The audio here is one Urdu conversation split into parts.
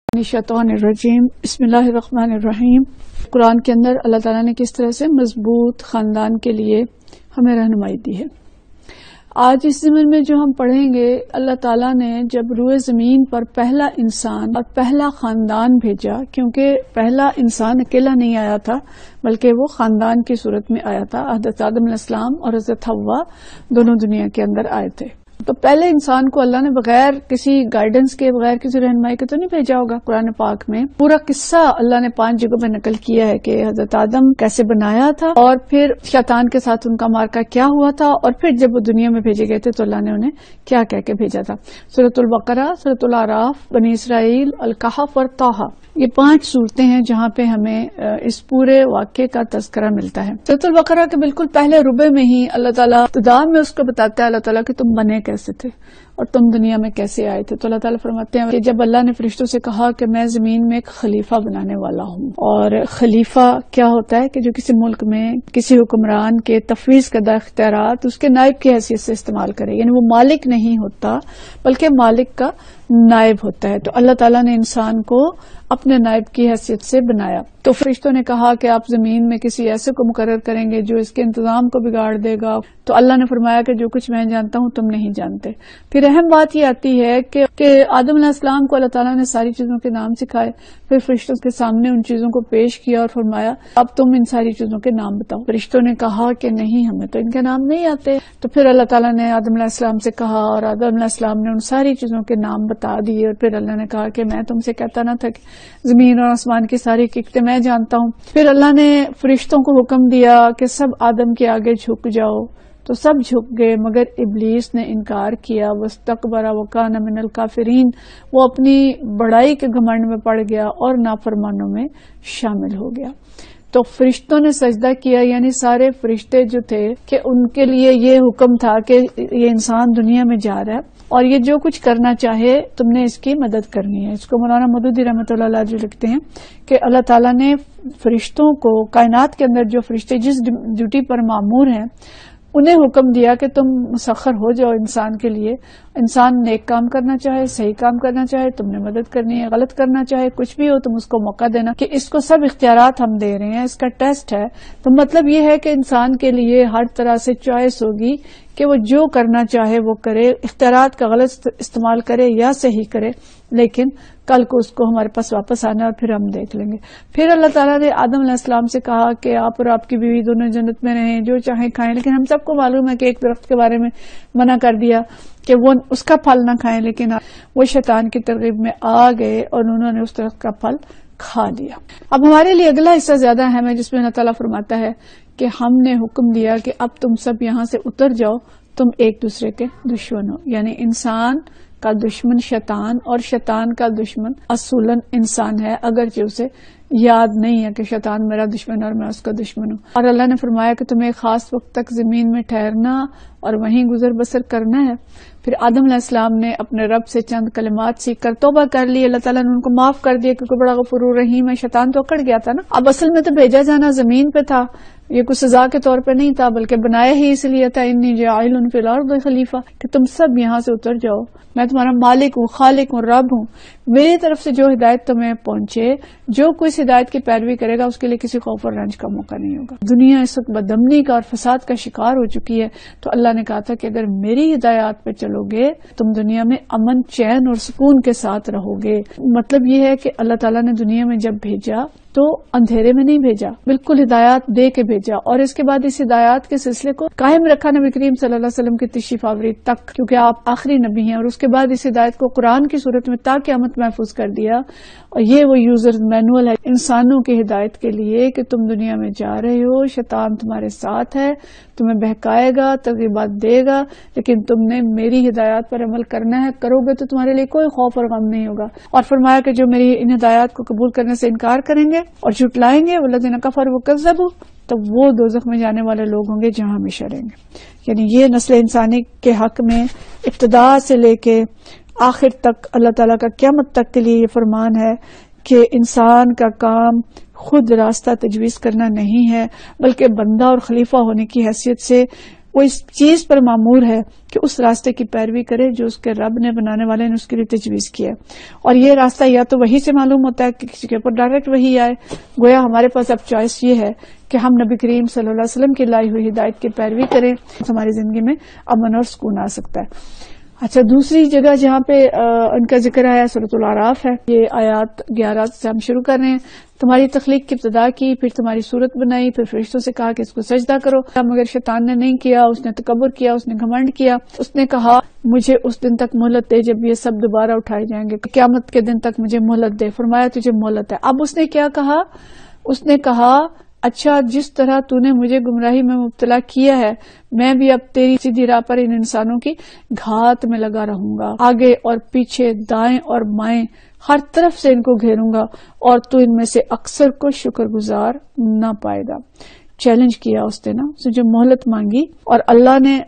شیطان الرجیم بسم اللہ الرحمن الرحیم۔ قرآن کے اندر اللہ تعالیٰ نے کس طرح سے مضبوط خاندان کے لیے ہمیں رہنمائی دی ہے۔ آج اس ضمن میں جو ہم پڑھیں گے، اللہ تعالیٰ نے جب روئے زمین پر پہلا انسان اور پہلا خاندان بھیجا، کیونکہ پہلا انسان اکیلا نہیں آیا تھا بلکہ وہ خاندان کی صورت میں آیا تھا۔ حضرت آدم علیہ السلام اور حضرت حوا دونوں دنیا کے اندر آئے تھے۔ تو پہلے انسان کو اللہ نے بغیر کسی گائیڈنس کے، بغیر کسی رہنمائی کے تو نہیں بھیجا ہوگا۔ قرآن پاک میں پورا قصہ اللہ نے 5 جگہوں پہ نقل کیا ہے کہ حضرت آدم کیسے بنایا تھا اور پھر شیطان کے ساتھ ان کا معرکہ کیا ہوا تھا، اور پھر جب وہ دنیا میں بھیجے گئے تھے تو اللہ نے انہیں کیا کہہ کے بھیجا تھا۔ سورۃ البقرہ، سورۃ الاعراف، بنی اسرائیل، الکہف اور طٰہٰ، یہ 5 صورتیں ہیں جہاں پہ ہمیں اس پورے واقعے کا تذکرہ ملتا ہے۔ سورۃ البقرہ کے بالکل پہلے ربع میں ہی اللہ تعالیٰ ابتدا میں اس کو بتاتا ہے اللہ تعالیٰ کہ تم بنے کیسے تھے اور تم دنیا میں کیسے آئے تھے۔ تو اللہ تعالیٰ فرماتے ہیں کہ جب اللہ نے فرشتوں سے کہا کہ میں زمین میں ایک خلیفہ بنانے والا ہوں، اور خلیفہ کیا ہوتا ہے کہ جو کسی ملک میں کسی حکمران کے تفویض کردہ اختیارات اس کے نائب کی حیثیت سے استعمال کرے، یعنی وہ مالک نہیں ہوتا بلکہ مالک کا نائب ہوتا ہے۔ تو اللہ تعالیٰ نے انسان کو اپنے نائب کی حیثیت سے بنایا۔ تو فرشتوں نے کہا کہ آپ زمین میں کسی ایسے کو مقرر کریں گے جو اس کے انتظام کو بگاڑ دے گا۔ تو اللہ نے فرمایا کہ جو کچھ میں جانتا ہوں تم نہیں جانتے۔ پھر اہم بات یہ آتی ہے کہ آدم علیہ السلام کو اللہ تعالیٰ نے ساری چیزوں کے نام سکھائے، پھر فرشتوں کے سامنے ان چیزوں کو پیش کیا اور فرمایا اب تم ان ساری چیزوں کے نام بتاؤ۔ فرشتوں نے کہا کہ نہیں، ہمیں تو ان کے نام نہیں آتے۔ تو پھر اللہ تعالیٰ نے آدم علیہ السلام سے کہا اور آدم علیہ السلام نے ان ساری چیزوں کے نام بتا دیے، اور پھر اللہ نے کہا کہ میں تم سے کہتا نہ تھا کہ زمین اور آسمان کی ساری حقیقتیں میں جانتا ہوں۔ پھر اللہ نے فرشتوں کو حکم دیا کہ سب آدم کے آگے جھک جاؤ، تو سب جھک گئے مگر ابلیس نے انکار کیا۔ واستکبر وکان من الکافرین، وہ اپنی بڑائی کے گھمنڈ میں پڑ گیا اور نافرمانوں میں شامل ہو گیا۔ تو فرشتوں نے سجدہ کیا، یعنی سارے فرشتے جو تھے کہ ان کے لیے یہ حکم تھا کہ یہ انسان دنیا میں جا رہا ہے اور یہ جو کچھ کرنا چاہے تم نے اس کی مدد کرنی ہے۔ اس کو مولانا مودودی رحمۃ اللہ علیہ جو لکھتے ہیں کہ اللہ تعالیٰ نے فرشتوں کو، کائنات کے اندر جو فرشتے جس ڈیوٹی پر مامور ہیں، انہیں حکم دیا کہ تم مسخر ہو جاؤ انسان کے لیے۔ انسان نیک کام کرنا چاہے، صحیح کام کرنا چاہے تم نے مدد کرنی ہے، غلط کرنا چاہے کچھ بھی ہو تم اس کو موقع دینا، کہ اس کو سب اختیارات ہم دے رہے ہیں، اس کا ٹیسٹ ہے۔ تو مطلب یہ ہے کہ انسان کے لیے ہر طرح سے چوائس ہوگی کہ وہ جو کرنا چاہے وہ کرے، اختیارات کا غلط استعمال کرے یا صحیح کرے، لیکن کل کو اس کو ہمارے پاس واپس آنا اور پھر ہم دیکھ لیں گے۔ پھر اللہ تعالیٰ نے آدم علیہ السلام سے کہا کہ آپ اور آپ کی بیوی دونوں جنت میں رہیں، جو چاہیں کھائیں، لیکن ہم سب کو معلوم ہے کہ ایک درخت کے بارے میں منع کر دیا کہ وہ اس کا پھل نہ کھائیں، لیکن وہ شیطان کی ترغیب میں آ گئے اور انہوں نے اس درخت کا پھل کھا لیا۔ اب ہمارے لیے اگلا حصہ زیادہ اہم ہے جس میں اللہ تعالیٰ فرماتا ہے کہ ہم نے حکم دیا کہ اب تم سب یہاں سے اتر جاؤ، تم ایک دوسرے کے دشمن ہو۔ یعنی انسان کا دشمن شیطان اور شیطان کا دشمن اصولاً انسان ہے، اگرچہ اسے یاد نہیں ہے کہ شیطان میرا دشمن اور میں اس کا دشمن ہوں۔ اور اللہ نے فرمایا کہ تمہیں خاص وقت تک زمین میں ٹھہرنا اور وہیں گزر بسر کرنا ہے۔ پھر آدم علیہ السلام نے اپنے رب سے چند کلمات سیکھ کر توبہ کر لی، اللہ تعالیٰ نے ان کو معاف کر دیا کیونکہ بڑا غفور رحیم ہے۔ شیطان تو اکڑ گیا تھا نا، اب اصل میں تو بھیجا جانا زمین پہ تھا، یہ کوئی سزا کے طور پہ نہیں تھا بلکہ بنایا ہی اس لیے تھا، انی جاعل فی الارض خلیفہ، کہ تم سب یہاں سے اتر جاؤ، میں تمہارا مالک ہوں، خالق ہوں، رب ہوں، میری طرف سے جو ہدایت تمہیں پہنچے، جو کوئی اس ہدایت کی پیروی کرے گا اس کے لیے کسی خوف اور رنج کا موقع نہیں ہوگا۔ دنیا اس وقت بدامنی کا اور فساد کا شکار ہو چکی ہے، تو اللہ نے کہا تھا کہ اگر میری ہدایات پہ چلو گے تم دنیا میں امن، چین اور سکون کے ساتھ رہو گے۔ مطلب یہ ہے کہ اللہ تعالیٰ نے دنیا میں جب بھیجا تو اندھیرے میں نہیں بھیجا، بالکل ہدایات دے کے بھیجا، اور اس کے بعد اس ہدایات کے سلسلے کو قائم رکھا نبی کریم صلی اللہ علیہ وسلم کی تشریف آوری تک، کیونکہ آپ آخری نبی ہیں، اور اس کے بعد اس ہدایت کو قرآن کی صورت میں تا قیامت محفوظ کر دیا۔ اور یہ وہ یوزر مینول ہے انسانوں کی ہدایت کے لیے کہ تم دنیا میں جا رہے ہو، شیطان تمہارے ساتھ ہے، تمہیں بہکائے گا، ترغیبات دے گا، لیکن تم نے میری ہدایات پر عمل کرنا ہے، کرو گے تو تمہارے لیے کوئی خوف اور غم نہیں ہوگا۔ اور فرمایا کہ جو میری ان ہدایات کو قبول کرنے سے انکار کریں گے اور جھٹلائیں گے، والذین کفروا وکذبوا، تو وہ دوزخ میں جانے والے لوگ ہوں گے جہاں ہمیشہ رہیں گے۔ یعنی یہ نسل انسانی کے حق میں ابتدا سے لے کے آخر تک اللہ تعالیٰ کا قیامت تک کے لیے یہ فرمان ہے کہ انسان کا کام خود راستہ تجویز کرنا نہیں ہے، بلکہ بندہ اور خلیفہ ہونے کی حیثیت سے وہ اس چیز پر مامور ہے کہ اس راستے کی پیروی کرے جو اس کے رب نے بنانے والے نے اس کے لیے تجویز کیا ہے. اور یہ راستہ یا تو وہی سے معلوم ہوتا ہے کہ کسی کے اوپر ڈائریکٹ وہی آئے. گویا ہمارے پاس اب چوائس یہ ہے کہ ہم نبی کریم صلی اللہ علیہ وسلم کی لائی ہوئی ہدایت کی پیروی کریں. ہماری زندگی میں امن اور سکون آ سکتا ہے. اچھا، دوسری جگہ جہاں پہ ان کا ذکر آیا سورۃ الاعراف ہے. یہ آیات 11 سے ہم شروع کر رہے ہیں. تمہاری تخلیق کی ابتدا کی، پھر تمہاری صورت بنائی، پھر فرشتوں سے کہا کہ اس کو سجدہ کرو، مگر شیطان نے نہیں کیا. اس نے تکبر کیا، اس نے گھمنڈ کیا. اس نے کہا مجھے اس دن تک مہلت دے جب یہ سب دوبارہ اٹھائے جائیں گے، قیامت کے دن تک مجھے مہلت دے. فرمایا تجھے مہلت ہے. اب اس نے کیا کہا؟ اس نے کہا اچھا، جس طرح تو نے مجھے گمراہی میں مبتلا کیا ہے، میں بھی اب تیری سیدھی راہ پر ان انسانوں کی گھات میں لگا رہوں گا. آگے اور پیچھے، دائیں اور بائیں، ہر طرف سے ان کو گھیروں گا، اور تو ان میں سے اکثر کو شکر گزار نہ پائے گا. چیلنج کیا اس نے نا، اسے جو مہلت مانگی. اور اللہ نے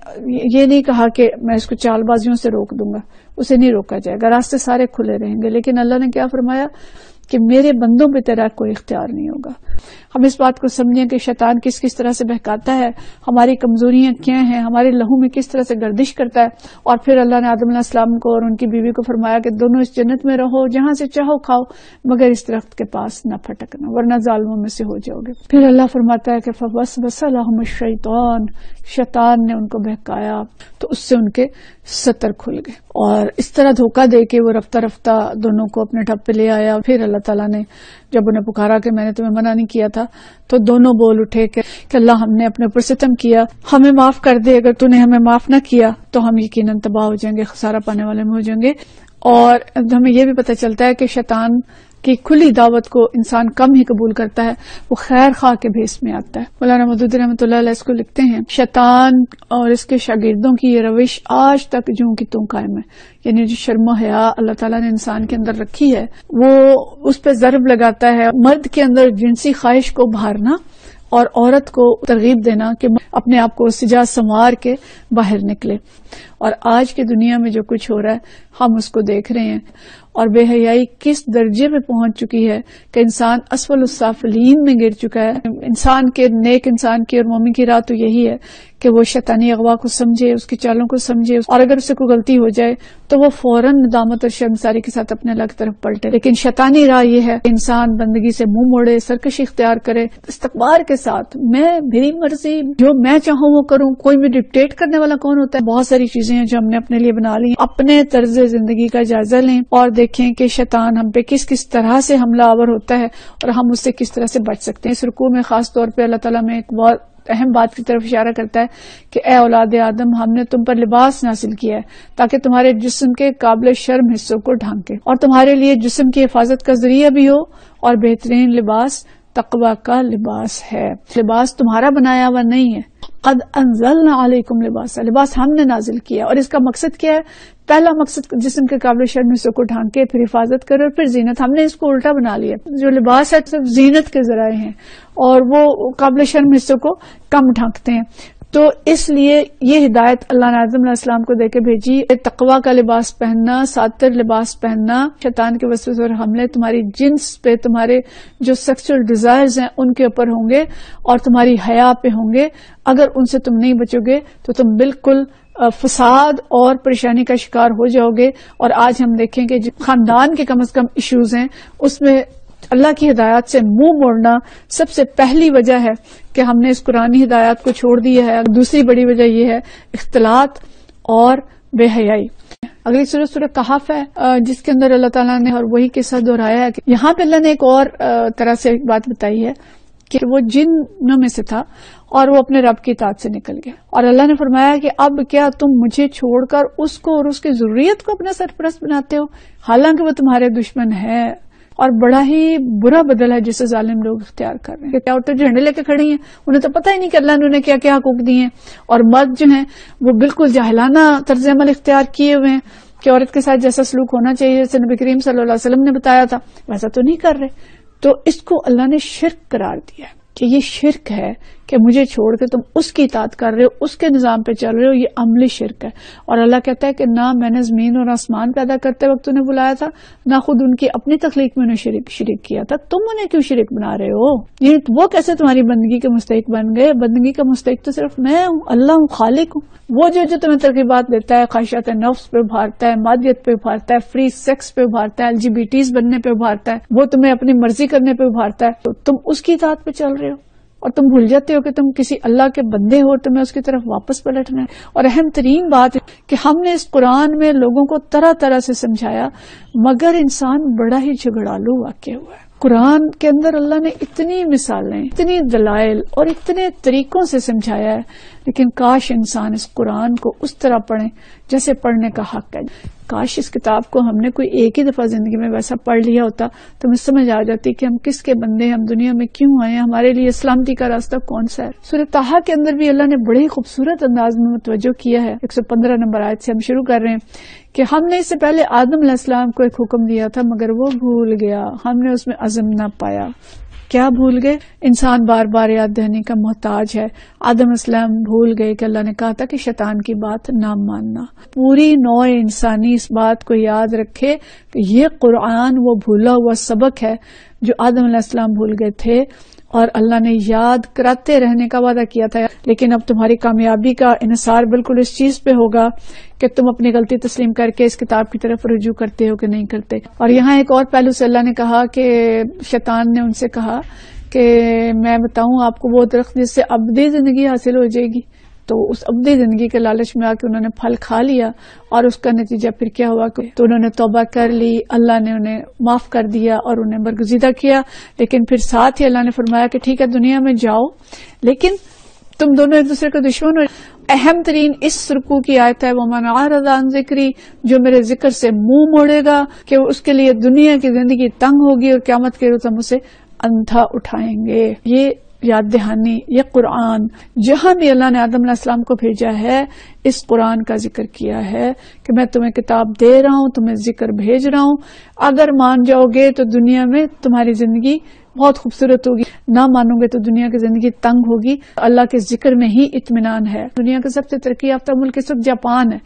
یہ نہیں کہا کہ میں اس کو چال بازیوں سے روک دوں گا، اسے نہیں روکا جائے گا، راستے سارے کھلے رہیں گے. لیکن اللہ نے کیا فرمایا کہ میرے بندوں پہ تیرا کوئی اختیار نہیں ہوگا. ہم اس بات کو سمجھیں کہ شیطان کس کس طرح سے بہکاتا ہے، ہماری کمزوریاں کیا ہیں، ہمارے لہو میں کس طرح سے گردش کرتا ہے. اور پھر اللہ نے آدم علیہ السلام کو اور ان کی بیوی کو فرمایا کہ دونوں اس جنت میں رہو، جہاں سے چاہو کھاؤ، مگر اس درخت کے پاس نہ پھٹکنا ورنہ ظالموں میں سے ہو جاؤ گے. پھر اللہ فرماتا ہے کہ فوسوس لہم الشیطان، شیطان نے ان کو بہکایا تو اس سے ان کے ستر کھل گئے. اور اس طرح دھوکہ دے کے وہ رفتہ رفتہ دونوں کو اپنے ٹھپ پہ لے آیا. پھر اللہ تعالیٰ نے جب انہیں پکارا کہ میں نے تمہیں منع نہیں کیا تھا، تو دونوں بول اٹھے کہ اللہ ہم نے اپنے اوپر ستم کیا، ہمیں معاف کر دے. اگر تو نے ہمیں معاف نہ کیا تو ہم یقیناً تباہ ہو جائیں گے، خسارہ پانے والے میں ہو جائیں گے. اور ہمیں یہ بھی پتہ چلتا ہے کہ شیطان کی کھلی دعوت کو انسان کم ہی قبول کرتا ہے، وہ خیر خواہ کے بھیس میں آتا ہے. مولانا مودودی رحمۃ اللہ علیہ اس کو لکھتے ہیں، شیطان اور اس کے شاگردوں کی یہ روش آج تک جوں کی توں قائم ہے. یعنی جو شرم و حیا اللہ تعالیٰ نے انسان کے اندر رکھی ہے، وہ اس پہ ضرب لگاتا ہے. مرد کے اندر جنسی خواہش کو بھارنا اور عورت کو ترغیب دینا کہ اپنے آپ کو سجا سنوار کے باہر نکلے. اور آج کی دنیا میں جو کچھ ہو رہا ہے ہم اس کو دیکھ رہے ہیں. اور بے حیائی کس درجے پہ پہنچ چکی ہے کہ انسان اسفل السافلین میں گر چکا ہے. انسان کے، نیک انسان کی اور مومن کی راہ تو یہی ہے کہ وہ شیطانی اغوا کو سمجھے، اس کی چالوں کو سمجھے، اور اگر اسے کوئی غلطی ہو جائے تو وہ فوراً ندامت اور شرمساری کے ساتھ اپنے اللہ کی طرف پلٹے. لیکن شیطانی راہ یہ ہے کہ انسان بندگی سے منہ موڑے، سرکشی اختیار کرے، استکبار کے ساتھ میں میری مرضی، جو میں چاہوں وہ کروں. کوئی بھی ڈکٹیٹ کرنے والا کون ہوتا ہے؟ بہت ساری چیزیں ہیں جو ہم نے اپنے لیے بنا لی. اپنے طرز زندگی کا جائزہ لیں اور دیکھیں کہ شیطان ہم پہ کس کس طرح سے حملہ آور ہوتا ہے اور ہم اس سے کس طرح سے بچ سکتے ہیں. اس رکوع میں خاص طور پہ اللہ تعالیٰ میں ایک بہت اہم بات کی طرف اشارہ کرتا ہے کہ اے اولاد آدم، ہم نے تم پر لباس نازل کیا ہے تاکہ تمہارے جسم کے قابل شرم حصوں کو ڈھانکے اور تمہارے لیے جسم کی حفاظت کا ذریعہ بھی ہو. اور بہترین لباس تقوی کا لباس ہے. لباس تمہارا بنایا ہوا نہیں ہے. قد انزلنا علیکم لباسا، لباس ہم نے نازل کیا. اور اس کا مقصد کیا ہے؟ پہلا مقصد جسم کے قابل شرم حصوں کو ڈھانکے، پھر حفاظت کرے، اور پھر زینت. ہم نے اس کو الٹا بنا لیا. جو لباس ہے صرف زینت کے ذرائع ہیں اور وہ قابل شرم حصوں کو کم ڈھانکتے ہیں. تو اس لیے یہ ہدایت اللہ نے آدم علیہ السلام کو دے کے بھیجی، تقوی کا لباس پہننا، ساتر لباس پہننا. شیطان کے وسوسے اور حملے تمہاری جنس پہ، تمہارے جو سیکسول ڈیزائرز ہیں ان کے اوپر ہوں گے اور تمہاری حیا پہ ہوں گے. اگر ان سے تم نہیں بچو گے تو تم بالکل فساد اور پریشانی کا شکار ہو جاؤ گے. اور آج ہم دیکھیں کہ جو خاندان کے کم از کم ایشوز ہیں اس میں اللہ کی ہدایات سے منہ موڑنا سب سے پہلی وجہ ہے کہ ہم نے اس قرآنی ہدایات کو چھوڑ دیا ہے. دوسری بڑی وجہ یہ ہے اختلاط اور بے حیائی. اگلی سورۃ کہف ہے جس کے اندر اللہ تعالیٰ نے اور وہی قصہ دہرایا ہے کہ یہاں پہ اللہ نے ایک اور طرح سے ایک بات بتائی ہے کہ وہ جنوں میں سے تھا اور وہ اپنے رب کی اطاعت سے نکل گیا. اور اللہ نے فرمایا کہ اب کیا تم مجھے چھوڑ کر اس کو اور اس کی ضروریت کو اپنا سرپرست بناتے ہو، حالانکہ وہ تمہارے دشمن ہے. اور بڑا ہی برا بدل ہے جسے ظالم لوگ اختیار کر رہے ہیں. کیا عورتیں جھنڈے لے کے کھڑی ہیں، انہیں تو پتہ ہی نہیں کہ اللہ نے انہیں کیا کیا حقوق دیے ہیں. اور مرد جو ہیں وہ بالکل جاہلانہ طرز عمل اختیار کیے ہوئے ہیں کہ عورت کے ساتھ جیسا سلوک ہونا چاہیے جیسے نبی کریم صلی اللہ علیہ وسلم نے بتایا تھا ویسا تو نہیں کر رہے. تو اس کو اللہ نے شرک قرار دیا کہ یہ شرک ہے کہ مجھے چھوڑ کے تم اس کی اطاعت کر رہے ہو، اس کے نظام پہ چل رہے ہو، یہ عملی شرک ہے۔ اور اللہ کہتا ہے کہ نہ میں نے زمین اور آسمان پیدا کرتے وقت انہیں بلایا تھا، نہ خود ان کی اپنی تخلیق میں انہیں شریک کیا تھا، تم انہیں کیوں شریک بنا رہے ہو؟ یہ وہ کیسے تمہاری بندگی کے مستحق بن گئے؟ بندگی کا مستحق تو صرف میں ہوں، اللہ ہوں، خالق ہوں۔ وہ جو تمہیں ترغیبات دیتا ہے، خواہشات نفس پہ ابھارتا ہے، مادیت پہ ابھارتا ہے، فری سیکس پہ ابھارتا ہے، LGBTs بننے پہ ابھارتا ہے، وہ تمہیں اپنی مرضی کرنے پہ ابھارتا ہے، تو تم اس کی اطاعت پہ چل رہے ہو اور تم بھول جاتے ہو کہ تم کسی اللہ کے بندے ہو اور تمہیں اس کی طرف واپس پلٹنا ہے۔ اور اہم ترین بات کہ ہم نے اس قرآن میں لوگوں کو طرح طرح سے سمجھایا، مگر انسان بڑا ہی جھگڑالو واقع ہوا ہے۔ قرآن کے اندر اللہ نے اتنی مثالیں، اتنی دلائل اور اتنے طریقوں سے سمجھایا ہے، لیکن کاش انسان اس قرآن کو اس طرح پڑھیں جیسے پڑھنے کا حق ہے۔ کاش اس کتاب کو ہم نے کوئی ایک ہی دفعہ زندگی میں ویسا پڑھ لیا ہوتا تو ہمیں سمجھ آ جاتی کہ ہم کس کے بندے ہیں، ہم دنیا میں کیوں آئے ہیں، ہمارے لیے سلامتی کا راستہ کون سا ہے۔ سورہ طٰہٰ کے اندر بھی اللہ نے بڑے ہی خوبصورت انداز میں متوجہ کیا ہے۔ 115 نمبر آیت سے ہم شروع کر رہے ہیں کہ ہم نے اس سے پہلے آدم علیہ السلام کو ایک حکم دیا تھا مگر وہ بھول گیا، ہم نے اس میں عزم نہ پایا۔ کیا بھول گئے؟ انسان بار بار یاد دہانی کا محتاج ہے۔ آدم علیہ السلام بھول گئے کہ اللہ نے کہا تھا کہ شیطان کی بات نہ ماننا۔ پوری نوع انسانی اس بات کو یاد رکھے کہ یہ قرآن وہ بھولا ہوا سبق ہے جو آدم علیہ السلام بھول گئے تھے، اور اللہ نے یاد کراتے رہنے کا وعدہ کیا تھا۔ لیکن اب تمہاری کامیابی کا انحصار بالکل اس چیز پہ ہوگا کہ تم اپنی غلطی تسلیم کر کے اس کتاب کی طرف رجوع کرتے ہو کہ نہیں کرتے۔ اور یہاں ایک اور پہلو سے اللہ نے کہا کہ شیطان نے ان سے کہا کہ میں بتاؤں آپ کو وہ درخت جس سے ابدی زندگی حاصل ہو جائے گی، تو اس ابدی زندگی کے لالچ میں آ کے انہوں نے پھل کھا لیا، اور اس کا نتیجہ پھر کیا ہوا کہ تو انہوں نے توبہ کر لی، اللہ نے انہیں معاف کر دیا اور انہیں برگزیدہ کیا۔ لیکن پھر ساتھ ہی اللہ نے فرمایا کہ ٹھیک ہے دنیا میں جاؤ، لیکن تم دونوں ایک دوسرے کا دشمن ہو۔ اہم ترین اس رکوع کی آیت ہے وَمَنْ أَعْرَضَ عَنْ ذِكْرِي، جو میرے ذکر سے منہ موڑے گا کہ اس کے لیے دنیا کی زندگی تنگ ہوگی اور قیامت کے روز ہم اسے اندھا اٹھائیں گے۔ یہ یاد دہانی، یہ قرآن جہاں بھی اللہ نے آدم علیہ السلام کو بھیجا ہے اس قرآن کا ذکر کیا ہے کہ میں تمہیں کتاب دے رہا ہوں، تمہیں ذکر بھیج رہا ہوں، اگر مان جاؤ گے تو دنیا میں تمہاری زندگی بہت خوبصورت ہوگی، نہ مانو گے تو دنیا کی زندگی تنگ ہوگی۔ اللہ کے ذکر میں ہی اطمینان ہے۔ دنیا کا سب سے ترقی یافتہ ملک اس وقت جاپان ہے،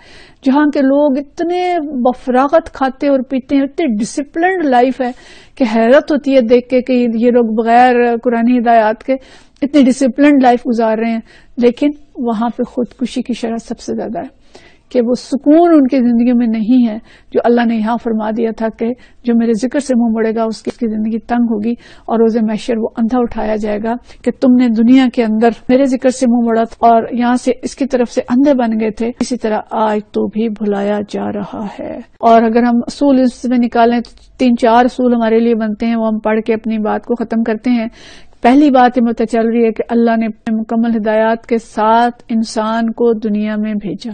جہاں کے لوگ اتنے بفراغت کھاتے اور پیتے ہیں، اتنی ڈسپلنڈ لائف ہے کہ حیرت ہوتی ہے دیکھ کے کہ یہ لوگ بغیر قرآنی ہدایات کے اتنی ڈسپلنڈ لائف گزار رہے ہیں، لیکن وہاں پہ خودکشی کی شرح سب سے زیادہ ہے کہ وہ سکون ان کی زندگی میں نہیں ہے جو اللہ نے یہاں فرما دیا تھا کہ جو میرے ذکر سے منہ موڑے گا اس کی زندگی تنگ ہوگی اور روز محشر وہ اندھا اٹھایا جائے گا کہ تم نے دنیا کے اندر میرے ذکر سے منہ موڑا اور یہاں سے اس کی طرف سے اندھے بن گئے تھے، اسی طرح آج تو بھی بھلایا جا رہا ہے۔ اور اگر ہم اصول اس میں نکالیں تو 3-4 اصول ہمارے لیے بنتے ہیں، وہ ہم پڑھ کے اپنی بات کو ختم کرتے ہیں۔ پہلی بات یہ مجھے چل رہی ہے کہ اللہ نے مکمل ہدایات کے ساتھ انسان کو دنیا میں بھیجا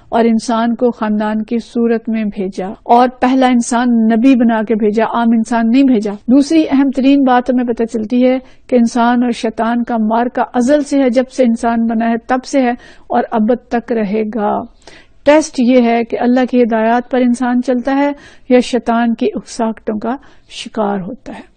اور انسان کو خاندان کی صورت میں بھیجا، اور پہلا انسان نبی بنا کے بھیجا، عام انسان نہیں بھیجا۔ دوسری اہم ترین بات ہمیں پتہ چلتی ہے کہ انسان اور شیطان کا معرکہ ازل سے ہے، جب سے انسان بنا ہے تب سے ہے اور ابد تک رہے گا۔ ٹیسٹ یہ ہے کہ اللہ کی ہدایات پر انسان چلتا ہے یا شیطان کی اکساہٹوں کا شکار ہوتا ہے۔